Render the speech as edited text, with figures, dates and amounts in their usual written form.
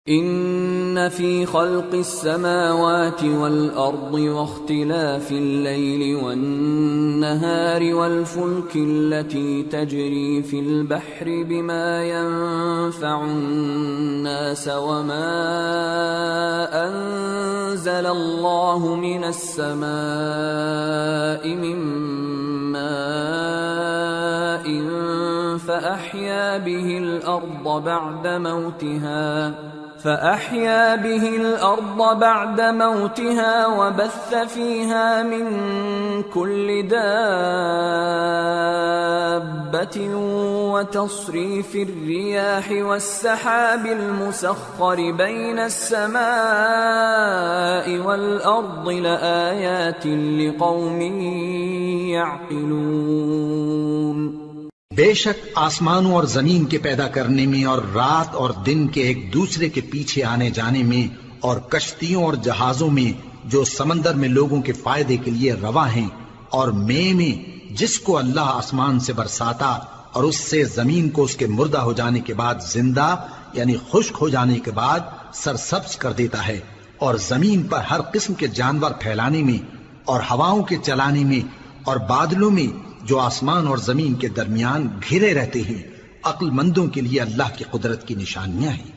इन्न फी खल्क़िस समावाति वल अर्दि वख्तिलाफिल लैलि वन नहारि वल फुल्किल लती तजरी फिल बहरि बिमा यनफ़उन नास वमा अंज़लल्लाहु मिनस समाइ मिन माइन फ़अह्या बिहिल अर्द बअद मौतिहा वबस्स फीहा मिन कुल्लि दाब्बतिन वतस्रीफिर रियाहि वस्सहाबिल मुसख्खरि बैनस समाइ वल अर्दि लआयातिन लिक़ौमिन यअक़िलून। बेशक आसमानों और जमीन के पैदा करने में और रात और दिन के एक दूसरे के पीछे आने जाने में और कश्तियों और जहाजों में जो समंदर में लोगों के फायदे के लिए रवा हैं और में जिसको अल्लाह आसमान से बरसाता और उससे जमीन को उसके मुर्दा हो जाने के बाद जिंदा यानी खुश्क हो जाने के बाद सरसब्ज कर देता है और जमीन पर हर किस्म के जानवर फैलाने में और हवाओं के चलाने में और बादलों में जो आसमान और जमीन के दरमियान घिरे रहते हैं, अक्लमंदों के लिए अल्लाह की कुदरत की निशानियां हैं।